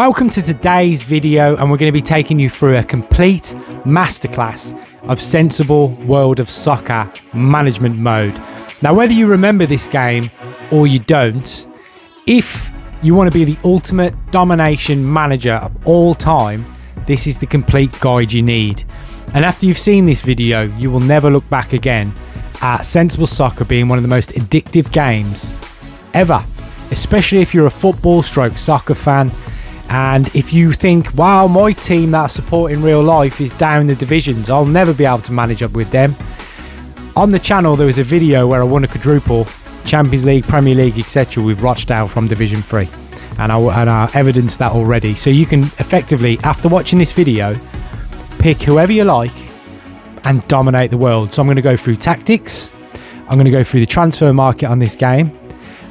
Welcome to today's video, and we're going to be taking you through a complete masterclass of sensible World of Soccer management mode. Now, whether you remember this game or you don't, if you want to be the ultimate domination manager of all time, this is the complete guide you need. And after you've seen this video, you will never look back again at sensible soccer being one of the most addictive games ever, especially if you're a football stroke soccer fan. And if you think, wow, my team that I support in real life is down the divisions, I'll never be able to manage up with them. On the channel, there was a video where I won a quadruple, Champions League, Premier League, etc. with Rochdale from Division 3. And I evidenced that already. So you can effectively, after watching this video, pick whoever you like and dominate the world. So I'm going to go through tactics. I'm going to go through the transfer market on this game.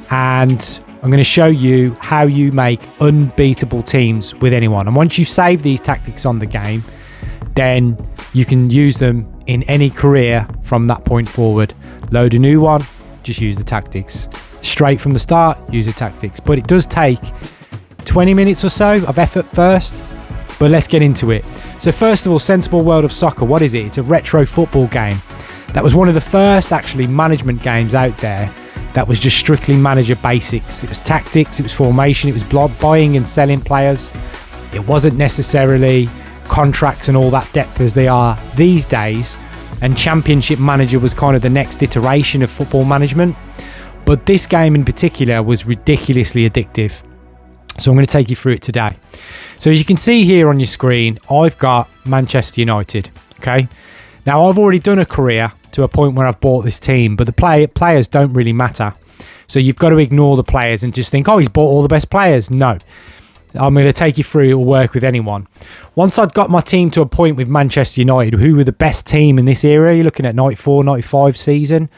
And I'm going to show you how you make unbeatable teams with anyone. And once you save these tactics on the game, then you can use them in any career from that point forward. Load a new one, just use the tactics. Straight from the start, use the tactics. But it does take 20 minutes or so of effort first. But let's get into it. So first of all, Sensible World of Soccer, what is it? It's a retro football game. That was one of the first actually management games out there that was just strictly manager basics. It was tactics, it was formation, it was buying and selling players. It wasn't necessarily contracts and all that depth as they are these days. And Championship Manager was kind of the next iteration of football management. But this game in particular was ridiculously addictive. So I'm going to take you through it today. So as you can see here on your screen, I've got Manchester United. Okay. Now I've already done a career to a point where I've bought this team, but the players don't really matter. So you've got to ignore the players and just think, oh, he's bought all the best players. No, I'm going to take you through. It will work with anyone. Once I'd got my team to a point with Manchester United, who were the best team in this era, you're looking at 94, 95 season.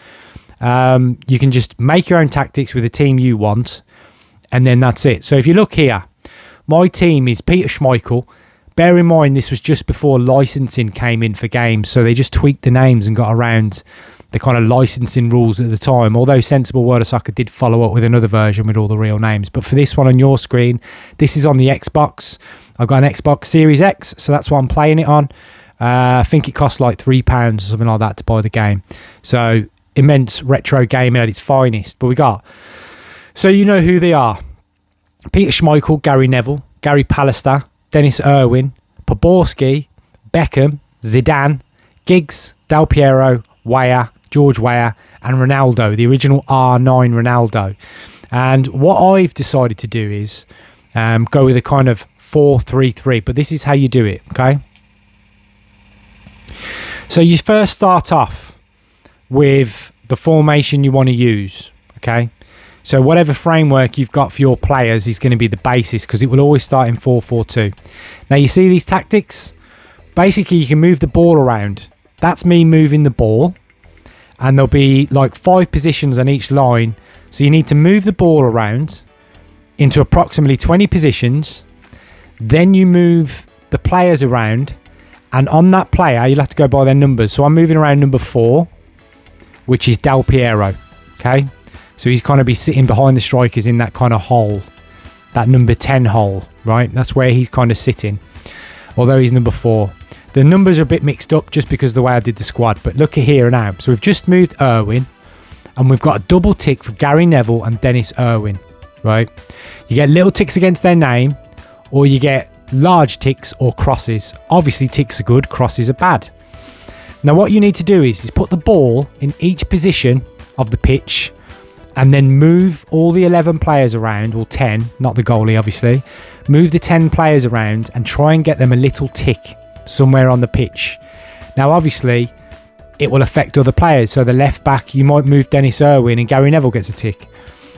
You can just make your own tactics with the team you want, and then that's it. So if you look here, my team is Peter Schmeichel. Bear in mind, this was just before licensing came in for games, so they just tweaked the names and got around the kind of licensing rules at the time, although Sensible World of Soccer did follow up with another version with all the real names. But for this one on your screen, this is on the Xbox. I've got an Xbox Series X, so that's what I'm playing it on. I think it costs like £3 or something like that to buy the game. So immense retro gaming at its finest. But we got, so you know who they are. Peter Schmeichel, Gary Neville, Gary Pallister, Dennis Irwin, Poborski, Beckham, Zidane, Giggs, Del Piero, Weah, George Weah, and Ronaldo, the original R9 Ronaldo. And what I've decided to do is go with a kind of 4-3-3, but this is how you do it, okay? So you first start off with the formation you want to use, okay? So whatever framework you've got for your players is going to be the basis, because it will always start in 4-4-2. Now you see these tactics? Basically you can move the ball around. That's me moving the ball. And there'll be like 5 positions on each line. So you need to move the ball around into approximately 20 positions. Then you move the players around. And on that player, you'll have to go by their numbers. So I'm moving around number 4, which is Del Piero. Okay? So he's kind of be sitting behind the strikers in that kind of hole, that number 10 hole, right? That's where he's kind of sitting, although he's number 4. The numbers are a bit mixed up just because of the way I did the squad, but look at here now. So we've just moved Irwin, and we've got a double tick for Gary Neville and Dennis Irwin, right? You get little ticks against their name, or you get large ticks or crosses. Obviously, ticks are good, crosses are bad. Now, what you need to do is put the ball in each position of the pitch, and then move all the 11 players around, or 10, not the goalie obviously. Move the 10 players around and try and get them a little tick somewhere on the pitch. Now obviously it will affect other players. So the left back, you might move Dennis Irwin and Gary Neville gets a tick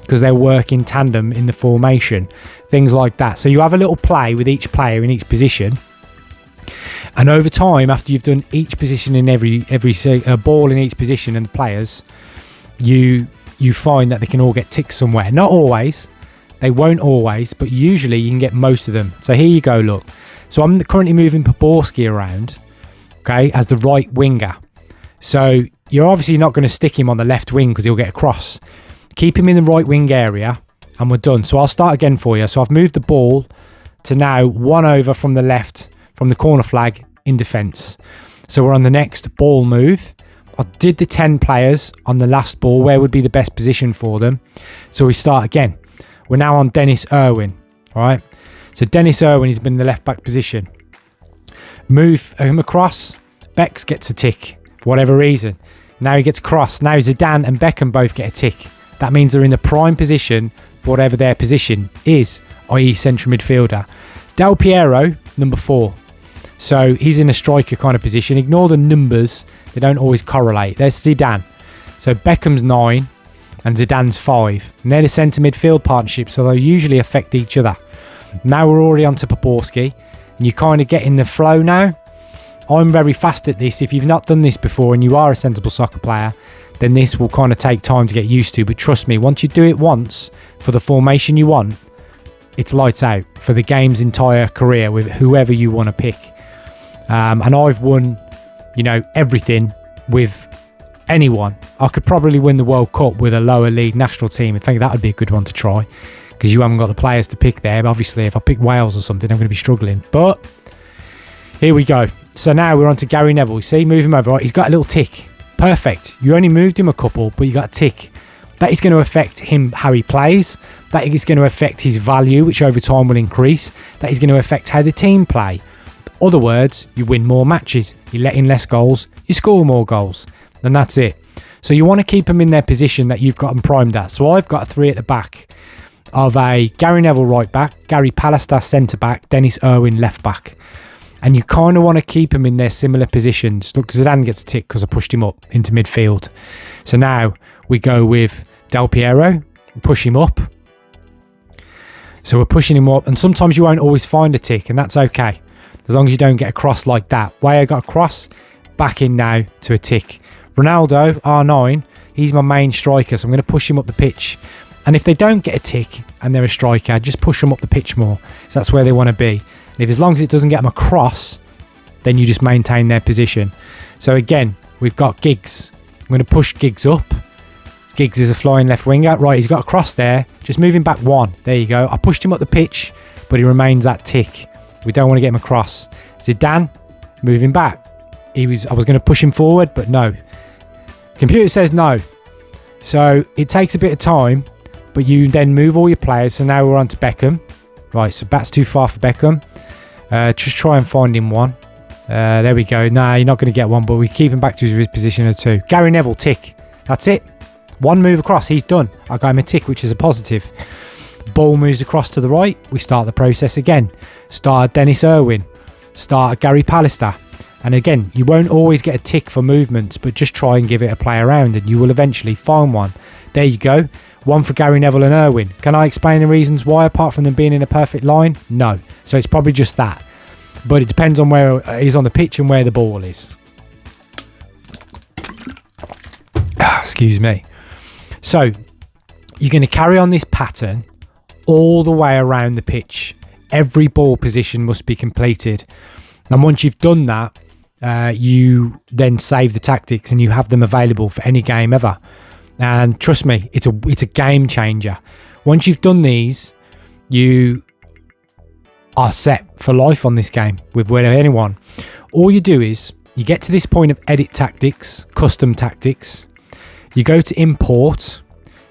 because they work in tandem in the formation. Things like that. So you have a little play with each player in each position. And over time, after you've done each position in every ball in each position and the players, you find that they can all get ticks somewhere. Not always. They won't always, but usually you can get most of them. So here you go, look. So I'm currently moving Poborski around, okay, as the right winger. So you're obviously not going to stick him on the left wing because he'll get a cross. Keep him in the right wing area and we're done. So I'll start again for you. So I've moved the ball to now 1 over from the left, from the corner flag in defence. So we're on the next ball move. I did the 10 players on the last ball. Where would be the best position for them? So we start again. We're now on Dennis Irwin. All right. So Dennis Irwin has been in the left back position. Move him across. Bex gets a tick for whatever reason. Now he gets crossed. Now Zidane and Beckham both get a tick. That means they're in the prime position for whatever their position is, i.e. central midfielder. Del Piero, number 4. So he's in a striker kind of position. Ignore the numbers. They don't always correlate. There's Zidane. So Beckham's 9 and Zidane's 5. And they're the centre midfield partnership, so they usually affect each other. Now we're already on to Poborski. And you kind of get in the flow now. I'm very fast at this. If you've not done this before and you are a sensible soccer player, then this will kind of take time to get used to. But trust me, once you do it once for the formation you want, it's lights out for the game's entire career with whoever you want to pick. And I've won, everything with anyone. I could probably win the World Cup with a lower league national team. I think that would be a good one to try because you haven't got the players to pick there. But obviously, if I pick Wales or something, I'm going to be struggling. But here we go. So now we're on to Gary Neville. You see, move him over. Right, he's got a little tick. Perfect. You only moved him a couple, but you got a tick. That is going to affect him, how he plays. That is going to affect his value, which over time will increase. That is going to affect how the team play. Other words, you win more matches. You let in less goals. You score more goals. And that's it. So you want to keep them in their position that you've got them primed at. So I've got a 3 at the back of a Gary Neville right back, Gary Pallister centre back, Dennis Irwin left back. And you kind of want to keep them in their similar positions. Look, Zidane gets a tick because I pushed him up into midfield. So now we go with Del Piero, push him up. So we're pushing him up, and sometimes you won't always find a tick, and that's okay. As long as you don't get a cross like that. Why I got a cross, back in now to a tick. Ronaldo, R9, he's my main striker, so I'm going to push him up the pitch. And if they don't get a tick and they're a striker, just push them up the pitch more. So that's where they want to be. And if as long as it doesn't get them across, then you just maintain their position. So again, we've got Giggs. I'm going to push Giggs up. Giggs is a flying left winger. Right, he's got a cross there. Just move him back 1. There you go. I pushed him up the pitch, but he remains that tick. We don't want to get him across. Zidane, move him back. I was going to push him forward, but no. Computer says no. So it takes a bit of time, but you then move all your players. So now we're on to Beckham. Right, so that's too far for Beckham. Just try and find him one. There we go. Nah, you're not going to get one, but we keep him back to his position of 2. Gary Neville, tick. That's it. 1 move across, he's done. I got him a tick, which is a positive. Ball moves across to the right. We start the process again. Start Dennis Irwin. Start Gary Pallister. And again, you won't always get a tick for movements, but just try and give it a play around and you will eventually find one. There you go. 1 for Gary Neville and Irwin. Can I explain the reasons why apart from them being in a perfect line? No. So it's probably just that. But it depends on where he's on the pitch and where the ball is. Excuse me. So you're going to carry on this pattern all the way around the pitch. Every ball position must be completed. And once you've done that, you then save the tactics and you have them available for any game ever. And trust me, it's a game changer. Once you've done these, you are set for life on this game with anyone. All you do is you get to this point of edit tactics, custom tactics. You go to import,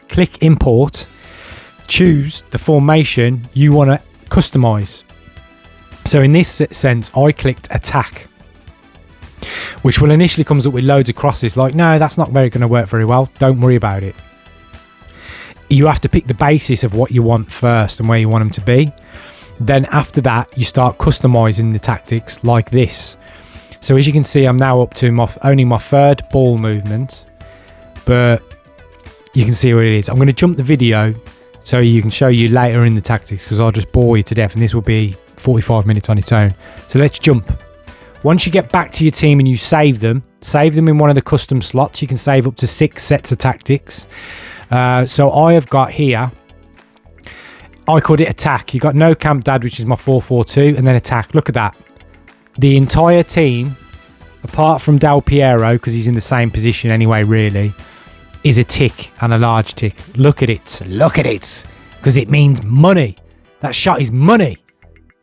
click import, choose the formation you want to customize. So in this sense, I clicked attack, which will initially comes up with loads of crosses. Like, no, that's not going to work very well. Don't worry about it. You have to pick the basis of what you want first and where you want them to be. Then after that, you start customizing the tactics like this. So as you can see, I'm now up to only my 3rd ball movement, but you can see what it is. I'm going to jump the video so you can show you later in the tactics because I'll just bore you to death and this will be 45 minutes on its own. So let's jump. Once you get back to your team and you save them in one of the custom slots. You can save up to 6 sets of tactics. So I have got here, I called it attack. You got no camp dad, which is my 4-4-2, and then attack. Look at that. The entire team, apart from Del Piero, because he's in the same position anyway, really, is a tick and a large tick. Look at it. Look at it. Because it means money. That shot is money.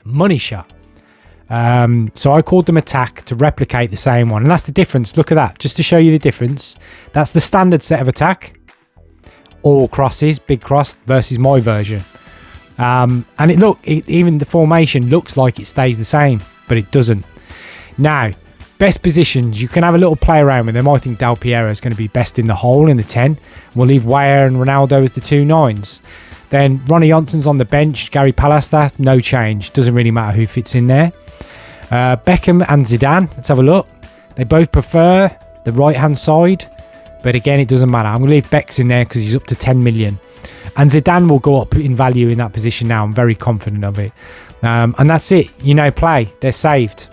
money shot. So I called them attack to replicate the same one. And that's the difference. Look at that. Just to show you the difference. That's the standard set of attack. All crosses, big cross versus my version. And even the formation looks like it stays the same, but it doesn't. Now, best positions, you can have a little play around with them. I think Del Piero is going to be best in the hole in the 10. We'll leave Weah and Ronaldo as the 2 9s. Then Ronnie Johnson's on the bench. Gary Pallister, no change. Doesn't really matter who fits in there. Beckham and Zidane, let's have a look. They both prefer the right-hand side. But again, it doesn't matter. I'm going to leave Beck's in there because he's up to 10 million. And Zidane will go up in value in that position now. I'm very confident of it. And that's it. You know, play. They're saved.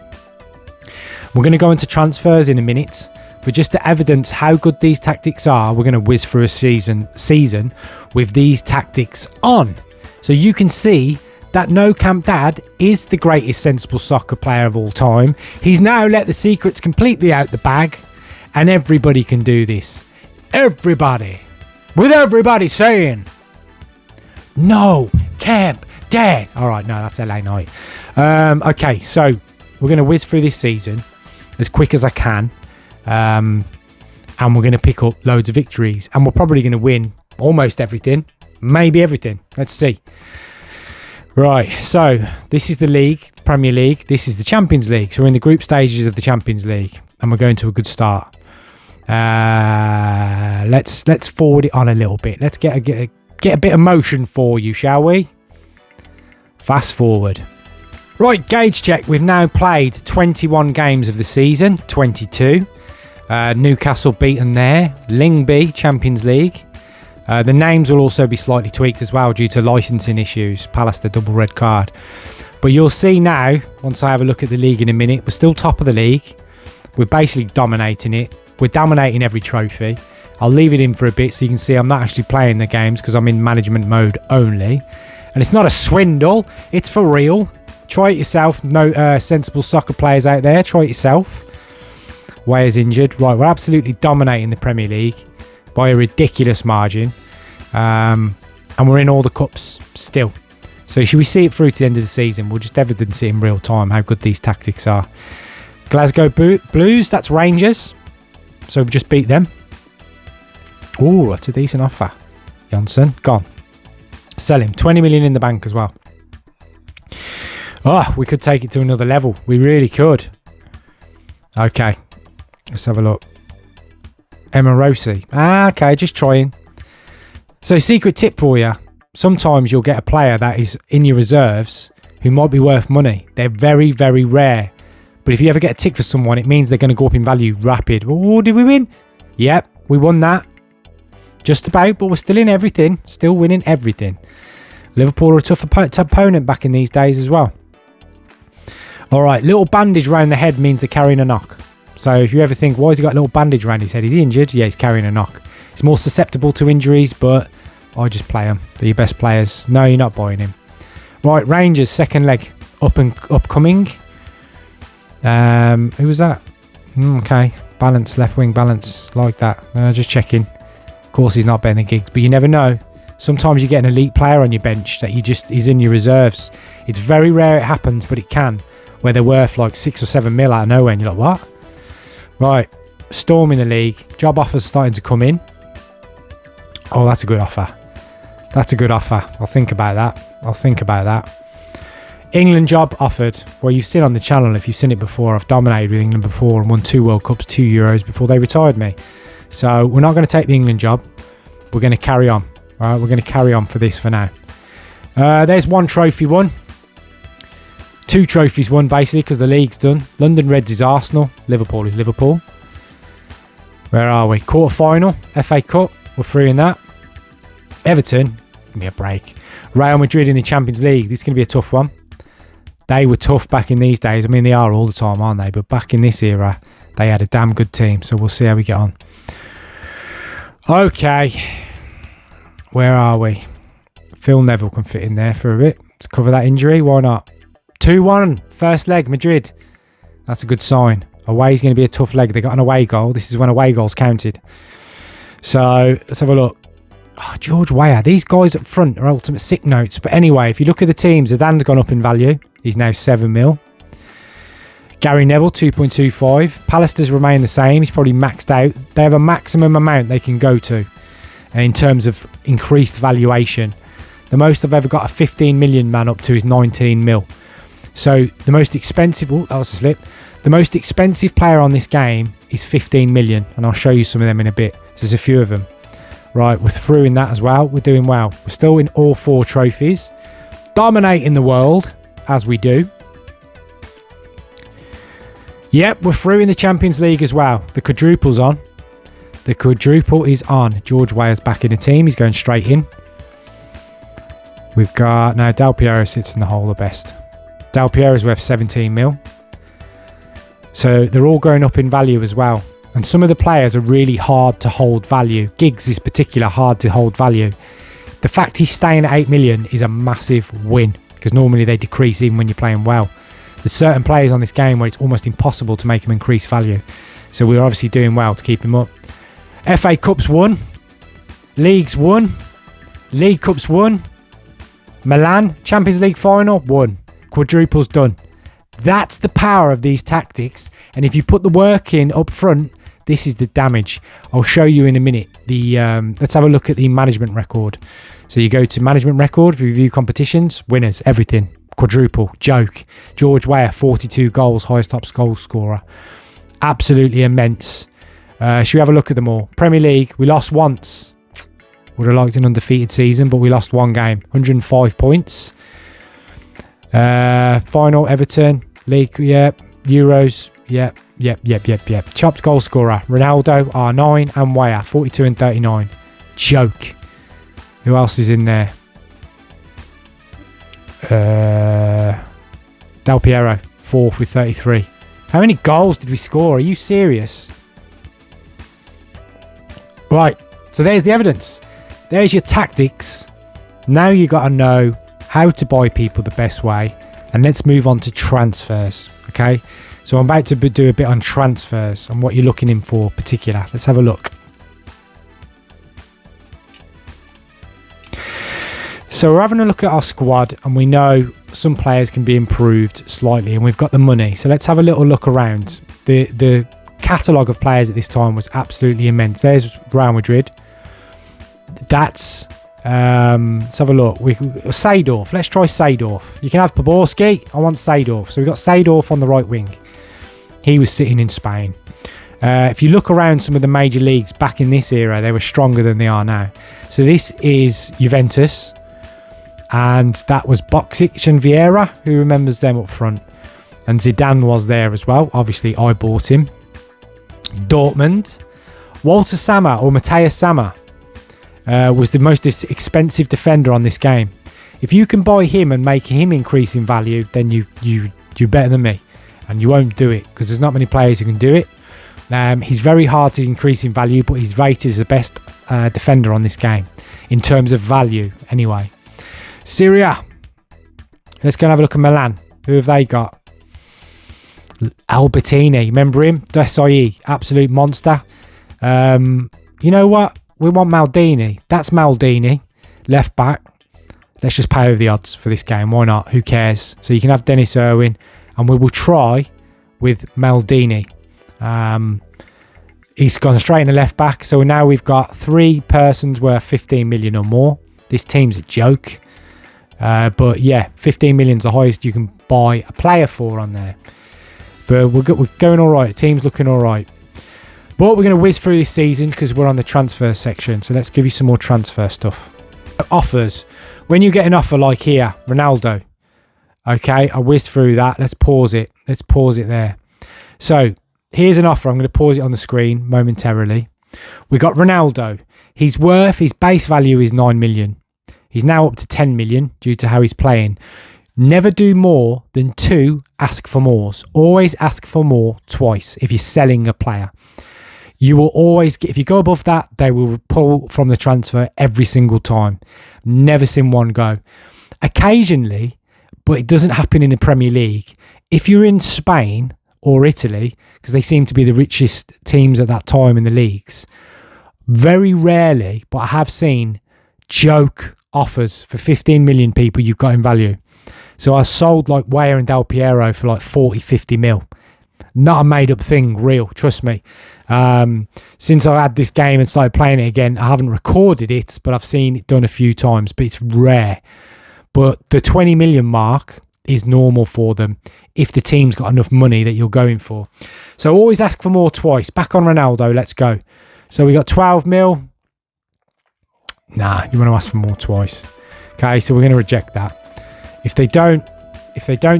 We're going to go into transfers in a minute. But just to evidence how good these tactics are, we're going to whiz through a season with these tactics on. So you can see that No Camp Dad is the greatest sensible soccer player of all time. He's now let the secrets completely out the bag. And everybody can do this. Everybody. With everybody saying, No Camp Dad. All right, no, that's LA Night. Okay, so we're going to whiz through this season as quick as I can. And we're going to pick up loads of victories. And we're probably going to win almost everything. Maybe everything. Let's see. Right, so this is the league, Premier League. This is the Champions League. So we're in the group stages of the Champions League. And we're going to a good start. Let's forward it on a little bit. Let's get a bit of motion for you, shall we? Fast forward. Right, gauge check. We've now played 21 games of the season, 22. Newcastle beaten there. Lingby, Champions League. The names will also be slightly tweaked as well due to licensing issues. Pallister double red card. But you'll see now, once I have a look at the league in a minute, we're still top of the league. We're basically dominating it. We're dominating every trophy. I'll leave it in for a bit so you can see I'm not actually playing the games because I'm in management mode only. And it's not a swindle. It's for real. Try it yourself. No sensible soccer players out there. Try it yourself. Weah's injured. Right, we're absolutely dominating the Premier League by a ridiculous margin. And we're in all the cups still. So should we see it through to the end of the season? We'll just evidence it in real time how good these tactics are. Glasgow Blues, that's Rangers. So we've just beat them. Oh, that's a decent offer. Johnson, gone. Sell him. 20 million in the bank as well. Oh, we could take it to another level. We really could. Okay. Let's have a look. Emma Rossi. Okay, just trying. So secret tip for you. Sometimes you'll get a player that is in your reserves who might be worth money. They're very, very rare. But if you ever get a tick for someone, it means they're going to go up in value rapid. Oh, did we win? Yep, we won that. Just about, but we're still in everything. Still winning everything. Liverpool are a tough opponent back in these days as well. All right, little bandage around the head means they're carrying a knock. So if you ever think, why has he got a little bandage around his head? Is he injured? Yeah, he's carrying a knock. He's more susceptible to injuries, but I just play him. They're your best players. No, you're not buying him. Right, Rangers, second leg. Upcoming. Who was that? Okay, balance, left wing balance, like that. Just checking. Of course, he's not betting the gigs, but you never know. Sometimes you get an elite player on your bench that he's in your reserves. It's very rare it happens, but it can, where they're worth like 6 or 7 mil out of nowhere, and you're like, what? Right, Storm in the league. Job offers starting to come in. Oh, that's a good offer. That's a good offer. I'll think about that. England job offered. Well, you've seen on the channel, if you've seen it before, I've dominated with England before and won 2 World Cups, 2 Euros before they retired me. So we're not going to take the England job. We're going to carry on. All right, we're going to carry on for this for now. There's 1 trophy won. 2 trophies won, basically, because the league's done. London Reds is Arsenal. Liverpool is Liverpool. Where are we? Quarter-final. FA Cup. We're through in that. Everton. Give me a break. Real Madrid in the Champions League. This is going to be a tough one. They were tough back in these days. I mean, they are all the time, aren't they? But back in this era, they had a damn good team. So we'll see how we get on. Okay. Where are we? Phil Neville can fit in there for a bit. Let's cover that injury. Why not? 2-1. First leg, Madrid. That's a good sign. Away is going to be a tough leg. They got an away goal. This is when away goals counted. So let's have a look. Oh, George Weah. These guys up front are ultimate sick notes. But anyway, if you look at the teams, Zidane's gone up in value. He's now 7 mil. Gary Neville, 2.25. Pallister's remain the same. He's probably maxed out. They have a maximum amount they can go to in terms of increased valuation. The most I've ever got a 15 million man up to is 19 mil. So the most expensive, that was a slip. The most expensive player on this game is 15 million. And I'll show you some of them in a bit. So there's a few of them. Right, we're through in that as well. We're doing well. We're still in all 4 trophies. Dominating the world, as we do. Yep, we're through in the Champions League as well. The quadruple's on. The quadruple is on. George Weah's back in the team. He's going straight in. We've got... Now, Del Piero sits in the hole the best. Del Piero's worth 17 mil. So they're all going up in value as well. And some of the players are really hard to hold value. Giggs is particular hard to hold value. The fact he's staying at 8 million is a massive win. Because normally they decrease even when you're playing well. There's certain players on this game where it's almost impossible to make them increase value. So we're obviously doing well to keep him up. FA Cups won. Leagues won. League Cups won. Milan, Champions League final, won. Quadruple's done. That's the power of these tactics. And if you put the work in up front, this is the damage. I'll show you in a minute. Let's have a look at the management record. So you go to management record, review competitions, winners, everything. Quadruple, joke. George Weah, 42 goals, highest top goal scorer. Absolutely immense. Should we have a look at them all? Premier League, we lost once. Would have liked an undefeated season, but we lost one game. 105 points. Final, Everton. League, yep. Euros, yep. Chopped goal scorer. Ronaldo, R9, and Weah, 42 and 39. Joke. Who else is in there? Del Piero, 4th with 33. How many goals did we score? Are you serious? Right, so there's the evidence. There's your tactics. Now you got to know how to buy people the best way. And let's move on to transfers, okay? So I'm about to do a bit on transfers and what you're looking in for particular. Let's have a look. So we're having a look at our squad and we know some players can be improved slightly and we've got the money. So let's have a little look around. The catalogue of players at this time was absolutely immense. There's Real Madrid. That's... let's have a look. Seedorf. Let's try Seedorf. You can have Poborski. I want Seedorf. So we've got Seedorf on the right wing. He was sitting in Spain. If you look around some of the major leagues back in this era, they were stronger than they are now. So this is Juventus. And that was Boksic and Vieira. Who remembers them up front? And Zidane was there as well. Obviously, I bought him. Dortmund. Walter Sammer or Matthias Sammer was the most expensive defender on this game. If you can buy him and make him increase in value, then you're better than me. And you won't do it because there's not many players who can do it. He's very hard to increase in value, but he's rated as the best defender on this game in terms of value anyway. Syria. Let's go and have a look at Milan. Who have they got? Albertini. Remember him? Desai. Absolute monster. You know what? We want Maldini. That's Maldini. Left back. Let's just pay over the odds for this game. Why not? Who cares? So you can have Dennis Irwin. And we will try with Maldini. He's gone straight in the left back. So now we've got 3 persons worth 15 million or more. This team's a joke. But yeah, 15 million is the highest you can buy a player for on there. But we're going all right. The team's looking all right. But we're going to whiz through this season because we're on the transfer section. So let's give you some more transfer stuff. Offers. When you get an offer like here, Ronaldo. Okay, I whizzed through that. Let's pause it. Let's pause it there. So here's an offer. I'm going to pause it on the screen momentarily. We got Ronaldo. His base value is 9 million. He's now up to 10 million due to how he's playing. Never do more than 2 ask for mores. Always ask for more twice if you're selling a player. You will always get, if you go above that, they will pull from the transfer every single time. Never seen one go. Occasionally, but it doesn't happen in the Premier League. If you're in Spain or Italy, because they seem to be the richest teams at that time in the leagues, very rarely, but I have seen joke offers for 15 million people you've got in value. So I sold like Weah and Del Piero for like 40, 50 mil. Not a made up thing, real, trust me. Since I had this game and started playing it again, I haven't recorded it, but I've seen it done a few times, but it's rare. But the 20 million mark is normal for them if the team's got enough money that you're going for. So always ask for more twice. Back on Ronaldo, let's go. So we got 12 mil. Nah, you want to ask for more twice. Okay, so we're going to reject that. If they don't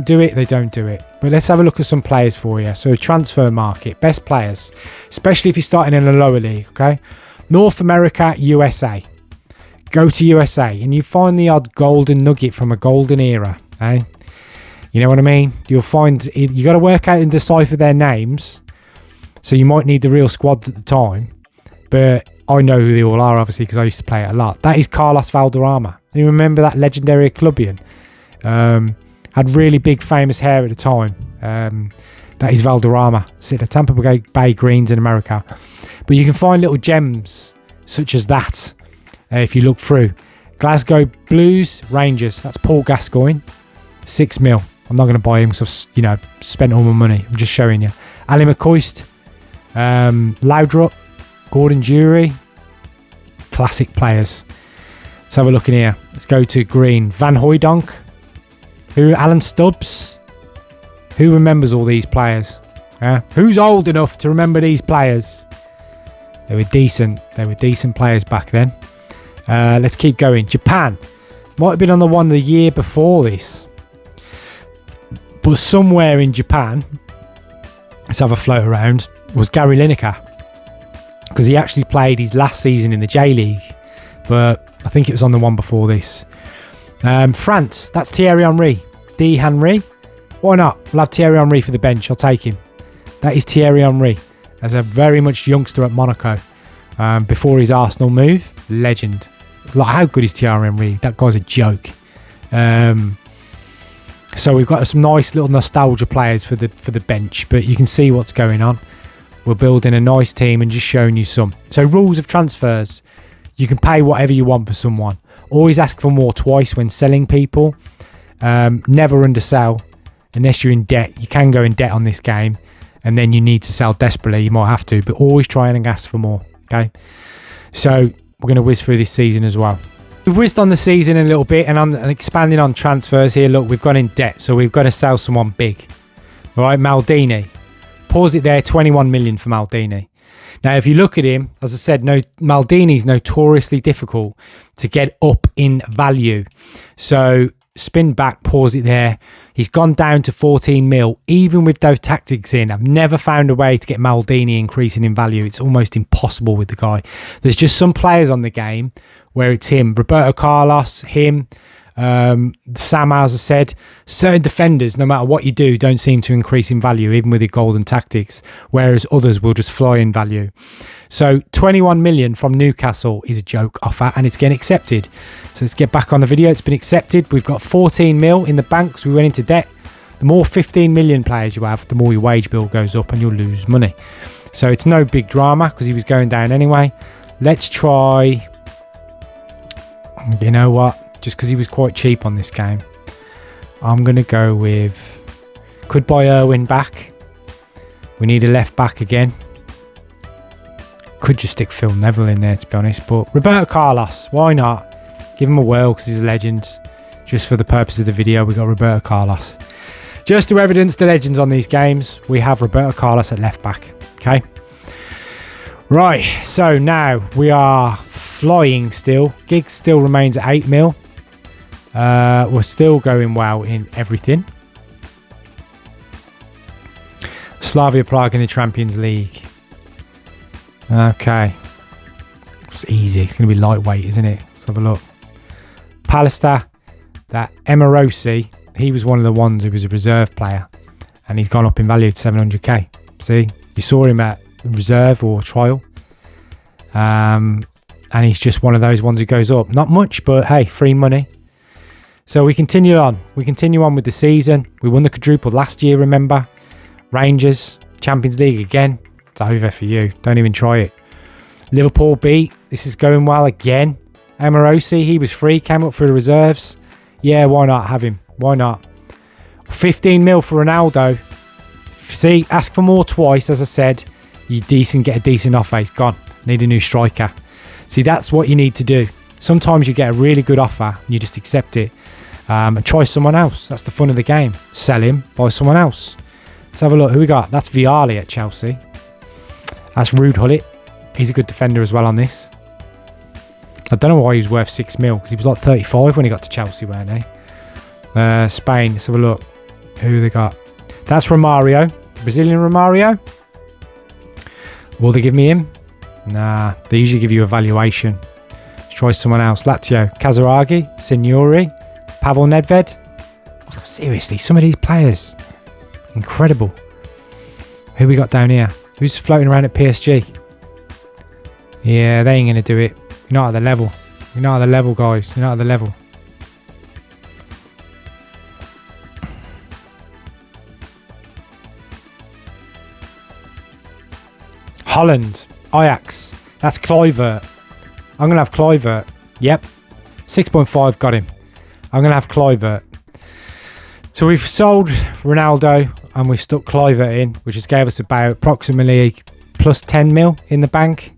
do it, they don't do it. But let's have a look at some players for you. So transfer market, best players, especially if you're starting in a lower league, okay? North America, USA. Go to USA and you find the odd golden nugget from a golden era, eh? You know what I mean? You'll find, you got to work out and decipher their names. So you might need the real squads at the time. But I know who they all are, obviously, because I used to play it a lot. That is Carlos Valderrama. You remember that legendary clubbian? Had really big famous hair at the time. That is Valderrama. Sit at Tampa Bay Greens in America. But you can find little gems such as that if you look through. Glasgow Blues, Rangers. That's Paul Gascoigne. 6 mil. I'm not going to buy him because I've spent all my money. I'm just showing you. Ali McCoist, Laudrup, Gordon Jury. Classic players. Let's have a look in here. Let's go to green. Van Hooijdonk. Alan Stubbs. Who remembers all these players? Who's old enough to remember these players? They were decent. They were decent players back then. Let's keep going. Japan. Might have been on the one the year before this. But somewhere in Japan, let's have a float around, was Gary Lineker. Because he actually played his last season in the J-League. But I think it was on the one before this. France, that's Thierry Henry. D. Henry. Why not? We'll have Thierry Henry for the bench. I'll take him. That is Thierry Henry. As a very much youngster at Monaco. Before his Arsenal move. Legend. Like, how good is Thierry Henry? That guy's a joke. So we've got some nice little nostalgia players for the bench. But you can see what's going on. We're building a nice team and just showing you some. So rules of transfers. You can pay whatever you want for someone. Always ask for more twice when selling people. Never undersell unless you're in debt. You can go in debt on this game and then you need to sell desperately. You might have to, but always try and ask for more. Okay. So we're going to whiz through this season as well. We've whizzed on the season a little bit and I'm expanding on transfers here. Look, we've gone in debt. So we've got to sell someone big. All right. Maldini. Pause it there. 21 million for Maldini. Now, if you look at him, as I said, Maldini's notoriously difficult to get up in value. So spin back, pause it there. He's gone down to 14 mil, even with those tactics in. I've never found a way to get Maldini increasing in value. It's almost impossible with the guy. There's just some players on the game where it's him. Roberto Carlos, him. Sam, as I said, certain defenders, no matter what you do, don't seem to increase in value, even with the golden tactics, whereas others will just fly in value. So 21 million from Newcastle is a joke offer and it's getting accepted. So let's get back on the video. It's been accepted. We've got 14 mil in the bank because we went into debt. The more 15 million players you have, the more your wage bill goes up and you'll lose money. So it's no big drama because he was going down anyway. Let's try, you know what? Just because he was quite cheap on this game, I'm going to go with, could buy Irwin back. We need a left back again. Could just stick Phil Neville in there, to be honest. But Roberto Carlos, why not? Give him a whirl because he's a legend. Just for the purpose of the video, we got Roberto Carlos. Just to evidence the legends on these games, we have Roberto Carlos at left back. Okay. Right. So now we are flying still. Giggs still remains at 8 mil. We're still going well in everything. Slavia Prague in the Champions League. Okay. It's easy. It's going to be lightweight, isn't it? Let's have a look. Pallister, that Emarosi, he was one of the ones who was a reserve player. And he's gone up in value to 700k. See? You saw him at reserve or trial. And he's just one of those ones who goes up. Not much, but hey, free money. So we continue on. We continue on with the season. We won the quadruple last year, remember? Rangers, Champions League again. It's over for you. Don't even try it. Liverpool beat. This is going well again. Emarosi, he was free. Came up for the reserves. Yeah, why not have him? Why not? 15 mil for Ronaldo. See, ask for more twice, as I said. You get a decent offer. He's gone. Need a new striker. See, that's what you need to do. Sometimes you get a really good offer and you just accept it and try someone else. That's the fun of the game. Sell him, buy someone else. Let's have a look. Who we got? That's Vialli at Chelsea. That's Ruud Gullit. He's a good defender as well on this. I don't know why he was worth 6 mil because he was like 35 when he got to Chelsea, weren't he? Spain. Let's have a look. Who they got? That's Romario. Brazilian Romario. Will they give me him? Nah. They usually give you a valuation. Let's try someone else. Lazio. Kazaragi. Signori. Pavel Nedved. Oh, seriously, some of these players. Incredible. Who we got down here? Who's floating around at PSG? Yeah, they ain't going to do it. You're not at the level. You're not at the level, guys. You're not at the level. Holland. Ajax. That's Kluivert. I'm going to have Kluivert. Yep. 6.5 got him. I'm going to have Kluivert. So we've sold Ronaldo and we've stuck Kluivert in, which has gave us about approximately plus 10 mil in the bank.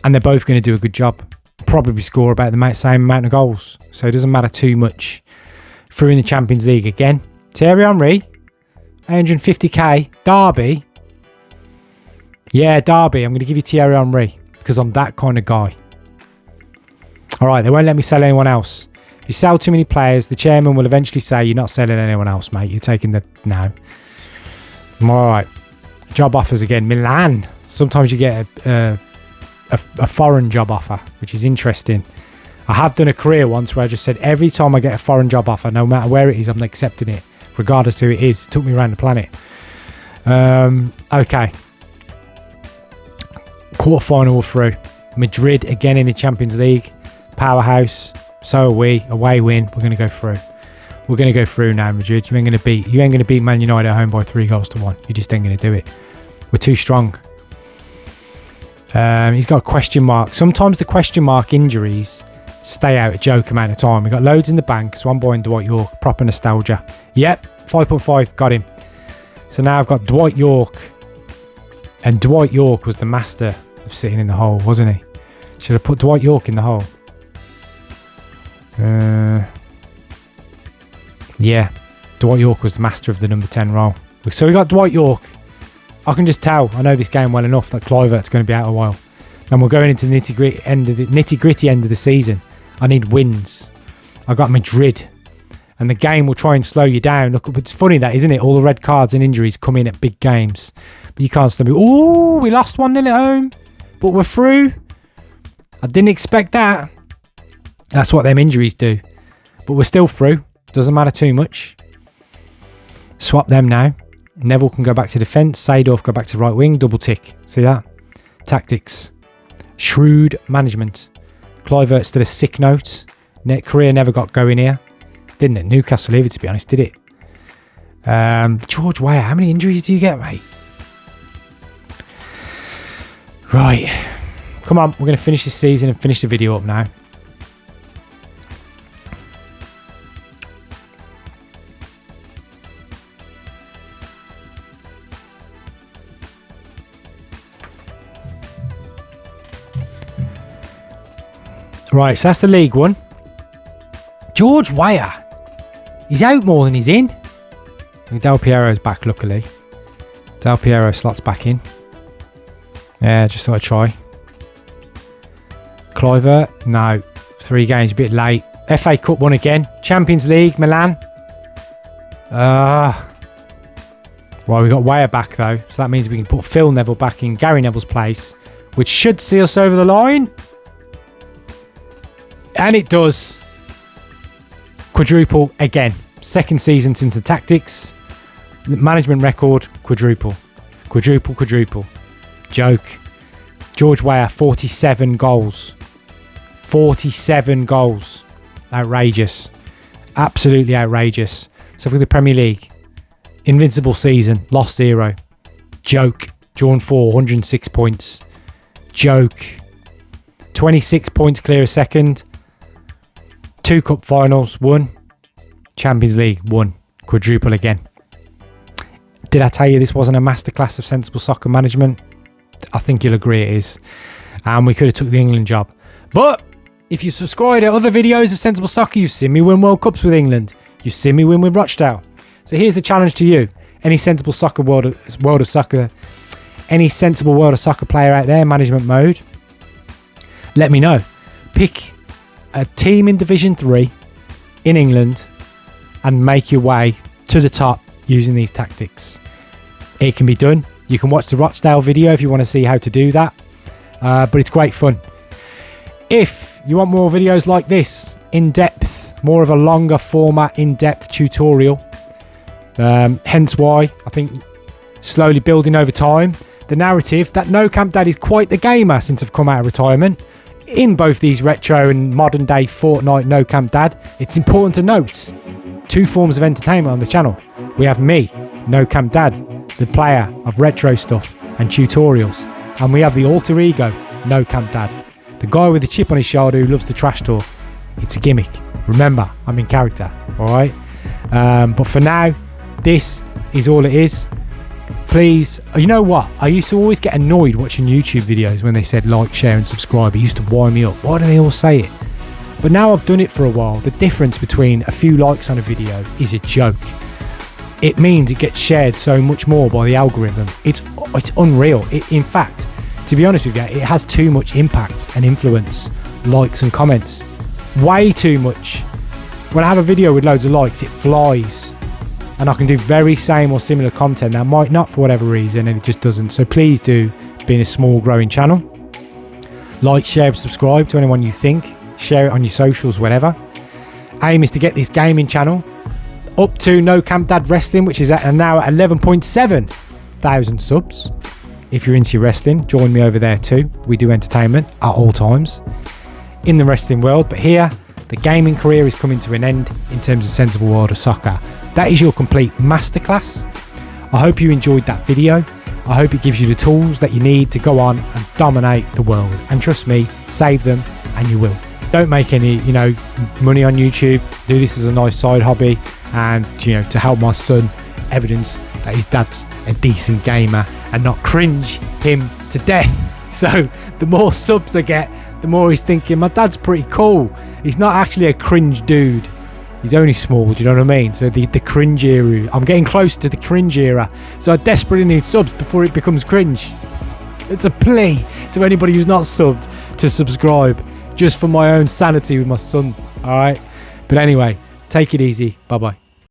And they're both going to do a good job. Probably score about the same amount of goals. So it doesn't matter too much. Through in the Champions League again. Thierry Henry. 150k. Derby. Yeah, Derby. I'm going to give you Thierry Henry. Because I'm that kind of guy. Alright, they won't let me sell anyone else. If you sell too many players, the chairman will eventually say, you're not selling anyone else, mate. You're taking the... No. Alright. Job offers again. Milan. Sometimes you get a foreign job offer, which is interesting. I have done a career once where I just said every time I get a foreign job offer, no matter where it is, I'm accepting it, regardless to who it is. It took me around the planet. Okay. Quarter-final we're through. Madrid again in the Champions League. Powerhouse. So are we. Away win. We're going to go through. We're going to go through now, Madrid. You ain't going to beat Man United at home by 3-1. You just ain't going to do it. We're too strong. He's got a question mark. Sometimes the question mark injuries stay out a joke amount of time. We've got loads in the bank. So I'm buying Dwight York. Proper nostalgia. Yep. 5.5. Got him. So now I've got Dwight York. And Dwight York was the master of sitting in the hole, wasn't he? Should have put Dwight York in the hole. Yeah. Dwight York was the master of the number 10 role. So we got Dwight York. I can just tell, I know this game well enough, that Kluivert's going to be out a while. And we're going into the nitty-gritty end of the season. I need wins. I got Madrid. And the game will try and slow you down. Look, it's funny that, isn't it? All the red cards and injuries come in at big games. But you can't slow me. Ooh, we lost 1-0 at home. But we're through. I didn't expect that. That's what them injuries do. But we're still through. Doesn't matter too much. Swap them now. Neville can go back to defence. Seedorf go back to right wing. Double tick. See that? Tactics. Shrewd management. Kluivert's did a sick note. Career never got going here. Didn't it? Newcastle either, to be honest, did it? George Weah, how many injuries do you get, mate? Right. Come on, we're going to finish this season and finish the video up now. Right, so that's the League One. George Weah. He's out more than he's in. Del Piero's back, luckily. Del Piero slots back in. Yeah, just thought I'd try. Kluivert. No. 3 games, a bit late. FA Cup won again. Champions League, Milan. Right, we got Weah back, though. So that means we can put Phil Neville back in Gary Neville's place, which should see us over the line. And it does. Quadruple again. Second season since the tactics. Management record, quadruple. Quadruple, quadruple. Joke. George Weah, 47 goals. 47 goals. Outrageous. Absolutely outrageous. So for the Premier League. Invincible season. Lost 0. Joke. Drawn 4. 106 points. Joke. 26 points clear of second. 2 cup finals, 1. Champions League, 1. quadruple again. Did I tell you this wasn't a masterclass of sensible soccer management? I think you'll agree it is. And we could have took the England job. But if you subscribe to other videos of sensible soccer, you've seen me win World Cups with England. You've seen me win with Rochdale. So here's the challenge to you. Any sensible world of soccer player out there, management mode, let me know. Pick a team in Division 3 in England and make your way to the top using these tactics. It can be done. You can watch the Rochdale video if you want to see how to do that. But it's great fun. If you want more videos like this, in depth, more of a longer format, in-depth tutorial, hence why I think slowly building over time, the narrative that No Camp Dad is quite the gamer since I've come out of retirement. In both these retro and modern day Fortnite No Camp Dad, it's important to note 2 forms of entertainment on the channel. We have me, No Camp Dad, the player of retro stuff and tutorials, and we have the alter ego, No Camp Dad, the guy with the chip on his shoulder who loves to trash talk. It's a gimmick. Remember, I'm in character, alright? But for now, this is all it is. Please, you know what? I used to always get annoyed watching YouTube videos when they said like, share and subscribe. It used to wind me up. Why do they all say it? But now I've done it for a while. The difference between a few likes on a video is a joke. It means it gets shared so much more by the algorithm. It's unreal. In fact, to be honest with you, it has too much impact and influence, likes and comments. Way too much. When I have a video with loads of likes, it flies. And I can do very same or similar content that might not for whatever reason, and it just doesn't. So please do, being a small growing channel, like, share, subscribe to anyone you think, share it on your socials, whatever. Aim is to get this gaming channel up to No Camp Dad Wrestling, which is now at 11.7 thousand subs. If you're into wrestling, join me over there too. We do entertainment at all times in the wrestling world, but here the gaming career is coming to an end in terms of sensible world of soccer. That is your complete masterclass. I hope you enjoyed that video. I hope it gives you the tools that you need to go on and dominate the world. And trust me, save them and you will. Don't make any, money on YouTube. Do this as a nice side hobby and, to help my son evidence that his dad's a decent gamer and not cringe him to death. So the more subs I get, the more he's thinking, my dad's pretty cool. He's not actually a cringe dude. He's only small, do you know what I mean? So the cringe era, I'm getting close to the cringe era. So I desperately need subs before it becomes cringe. It's a plea to anybody who's not subbed to subscribe, just for my own sanity with my son, alright? But anyway, take it easy. Bye-bye.